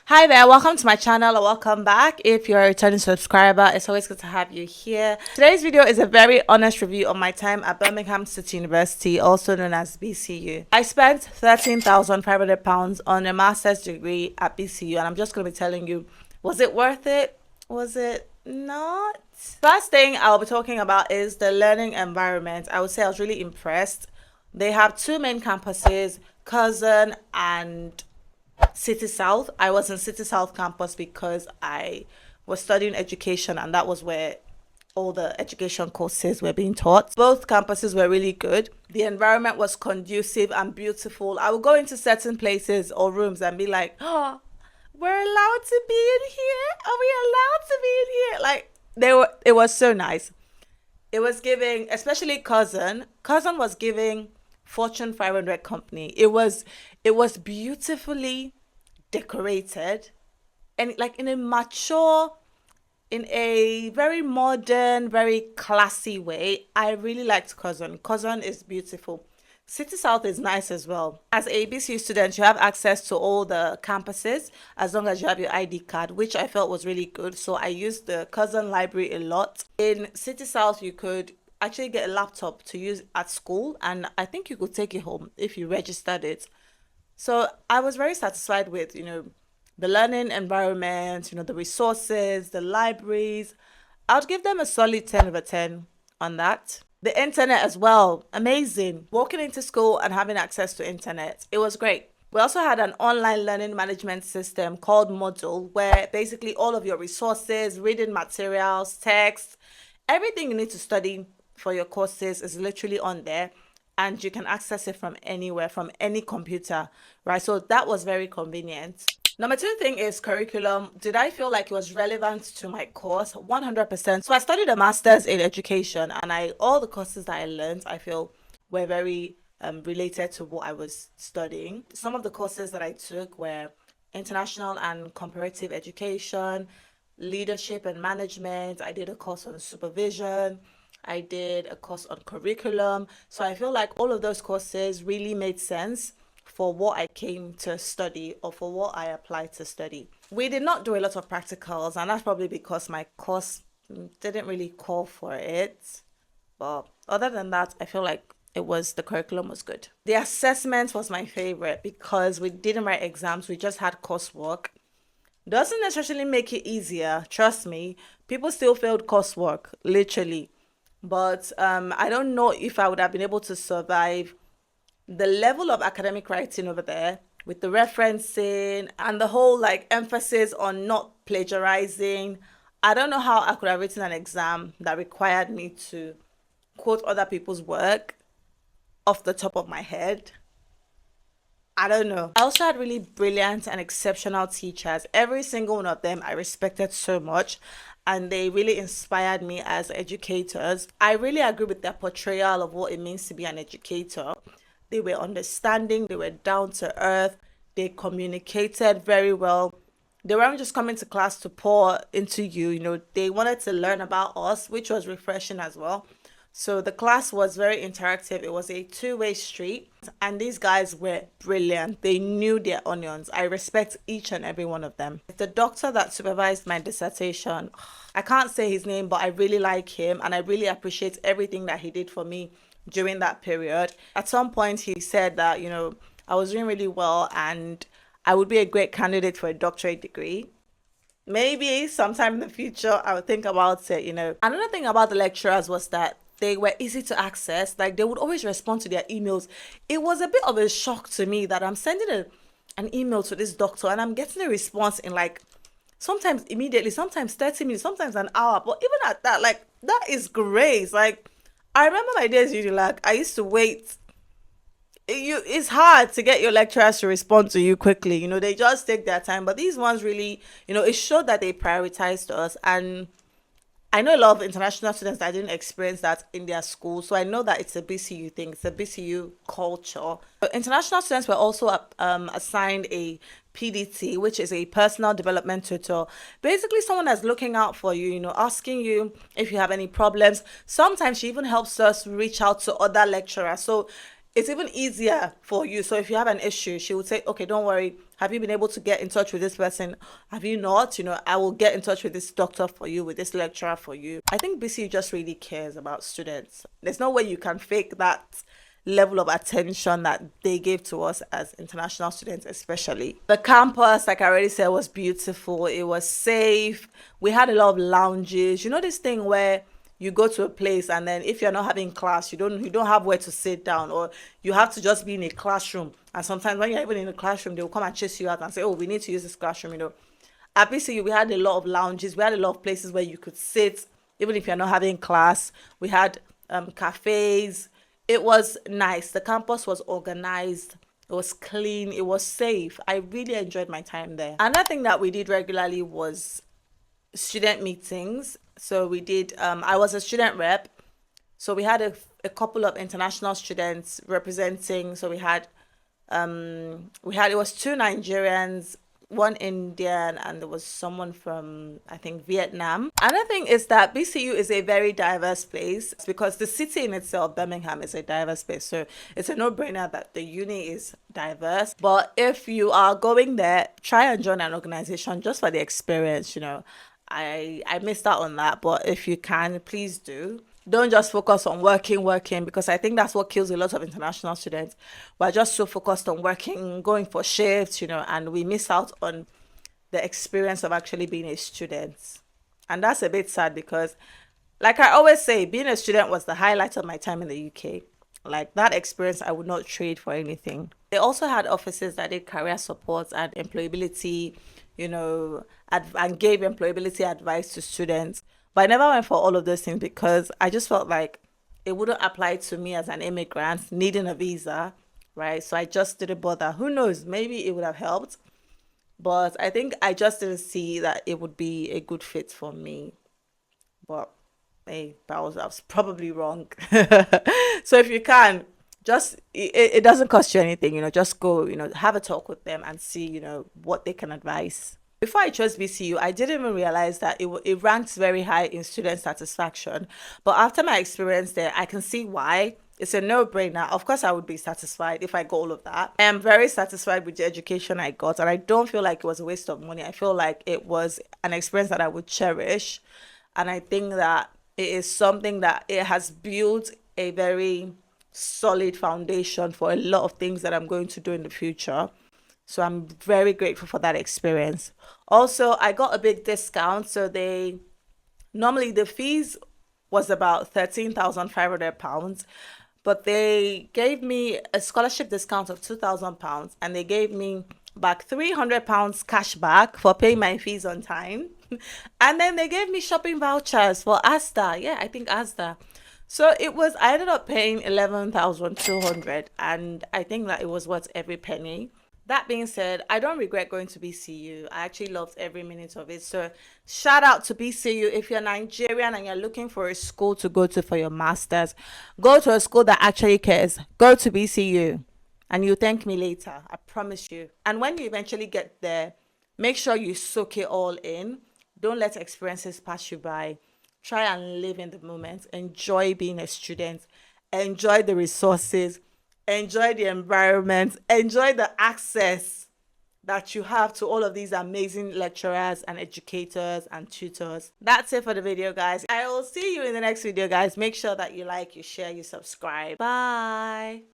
Hi there, welcome to my channel or welcome back. If you're a returning subscriber, it's always good to have you here. Today's video is a very honest review of my time at Birmingham City University, also known as BCU. I spent £13,500 on a master's degree at BCU, and I'm just going to be telling you, was it worth it? Was it not? First thing I'll be talking about is the learning environment. I would say I was really impressed. They have two main campuses, Cousin and City South. I was in City South campus because I was studying education, and that was where all the education courses were being taught. Both campuses were really good. The environment was conducive and beautiful. I would go into certain places or rooms and be like, oh, we're allowed to be in here? Are we allowed to be in here? Like, it was so nice. It was giving, especially Cousin was giving Fortune 500 company. It was beautifully decorated, and like in a very modern, very classy way. I really liked Cousin is beautiful. City South is nice as well. As a BCU student, you have access to all the campuses as long as you have your ID card, which I felt was really good. So I used the Cousin library a lot. In City South, you could actually get a laptop to use at school, and I think you could take it home if you registered it. So I was very satisfied with, the learning environment, the resources, the libraries. I'd give them a solid 10 over 10 on that. The internet as well, amazing. Walking into school and having access to internet, it was great. We also had an online learning management system called Module, where basically all of your resources, reading materials, text, everything you need to study for your courses is literally on there, and you can access it from anywhere, from any computer, right? So that was very convenient. Number two thing is curriculum. Did I feel like it was relevant to my course? 100%. So I studied a master's in education, and all the courses that I learned, I feel were very related to what I was studying. Some of the courses that I took were international and comparative education, leadership and management. I did a course on supervision. I did a course on curriculum. So I feel like all of those courses really made sense for what I came to study or for what I applied to study. We did not do a lot of practicals, and that's probably because my course didn't really call for it. But other than that, I feel like the curriculum was good. The assessment was my favorite because we didn't write exams, we just had coursework. Doesn't necessarily make it easier, trust me. People still failed coursework, literally. But I don't know if I would have been able to survive the level of academic writing over there with the referencing and the whole like emphasis on not plagiarizing. I don't know how I could have written an exam that required me to quote other people's work off the top of my head. I don't know. I also had really brilliant and exceptional teachers. Every single one of them I respected so much, and they really inspired me as educators. I really agree with their portrayal of what it means to be an educator. They were understanding, they were down to earth, they communicated very well. They weren't just coming to class to pour into you, they wanted to learn about us, which was refreshing as well. So the class was very interactive. It was a two-way street, and these guys were brilliant. They knew their onions. I respect each and every one of them. The doctor that supervised my dissertation, I can't say his name, but I really like him, and I really appreciate everything that he did for me during that period. At some point, he said that, I was doing really well and I would be a great candidate for a doctorate degree. Maybe sometime in the future, I would think about it, Another thing about the lecturers was that they were easy to access. Like, they would always respond to their emails. It was a bit of a shock to me that I'm sending an email to this doctor and I'm getting a response in like, sometimes immediately, sometimes 30 minutes, sometimes an hour. But even at that, like, that is grace. Like, I remember my days usually, like, I used to wait. It's hard to get your lecturers to respond to you quickly. They just take their time. But these ones really, it showed that they prioritized us. And I know a lot of international students that didn't experience that in their school. So I know that it's a BCU thing. It's a BCU culture. But international students were also assigned a PDT, which is a personal development tutor. Basically, someone that's looking out for you, asking you if you have any problems. Sometimes she even helps us reach out to other lecturers. So it's even easier for you. So if you have an issue, she would say, okay, don't worry. Have you been able to get in touch with this person? Have you not? I will get in touch with this doctor for you, with this lecturer for you. I think BCU just really cares about students. There's no way you can fake that level of attention that they gave to us as international students, especially. The campus, like I already said, was beautiful. It was safe. We had a lot of lounges. This thing where you go to a place and then if you're not having class, you don't have where to sit down, or you have to just be in a classroom. And sometimes when you're even in a classroom, they will come and chase you out and say, oh, we need to use this classroom. At BCU, we had a lot of lounges. We had a lot of places where you could sit, even if you're not having class. We had cafes. It was nice. The campus was organized. It was clean. It was safe. I really enjoyed my time there. Another thing that we did regularly was student meetings. So we did, I was a student rep. So we had a couple of international students representing. So it was two Nigerians, one Indian, and there was someone from, I think, Vietnam. Another thing is that BCU is a very diverse place because the city in itself, Birmingham, is a diverse place. So it's a no-brainer that the uni is diverse. But if you are going there, try and join an organization just for the experience. I missed out on that, but if you can, please do. Don't just focus on working, because I think that's what kills a lot of international students. We're just so focused on working, going for shifts, and we miss out on the experience of actually being a student. And that's a bit sad because, like I always say, being a student was the highlight of my time in the UK. Like, that experience I would not trade for anything. They also had offices that did career support and employability, and gave employability advice to students. But I never went for all of those things because I just felt like it wouldn't apply to me as an immigrant needing a visa, right? So I just didn't bother. Who knows? Maybe it would have helped. But I think I just didn't see that it would be a good fit for me. But hey, I was probably wrong. So if you can, it doesn't cost you anything, just go, have a talk with them and see, what they can advise. Before I chose BCU, I didn't even realize that it ranks very high in student satisfaction. But after my experience there, I can see why. It's a no-brainer. Of course, I would be satisfied if I got all of that. I am very satisfied with the education I got, and I don't feel like it was a waste of money. I feel like it was an experience that I would cherish. And I think that it is something that it has built a very solid foundation for a lot of things that I'm going to do in the future. So I'm very grateful for that experience. Also, I got a big discount. So normally the fees was about £13,500, but they gave me a scholarship discount of £2,000, and they gave me back £300 cash back for paying my fees on time. And then they gave me shopping vouchers for Asda. Yeah, I think Asda. So I ended up paying 11,200, and I think that it was worth every penny. That being said, I don't regret going to BCU. I actually loved every minute of it. So shout out to BCU. If you're Nigerian and you're looking for a school to go to for your master's, go to a school that actually cares. Go to BCU and you thank me later. I promise you. And when you eventually get there, make sure you soak it all in. Don't let experiences pass you by. Try and live in the moment. Enjoy being a student. Enjoy the resources. Enjoy the environment, enjoy the access that you have to all of these amazing lecturers and educators and tutors. That's it for the video, guys. I will see you in the next video, guys. Make sure that you like, you share, you subscribe. Bye.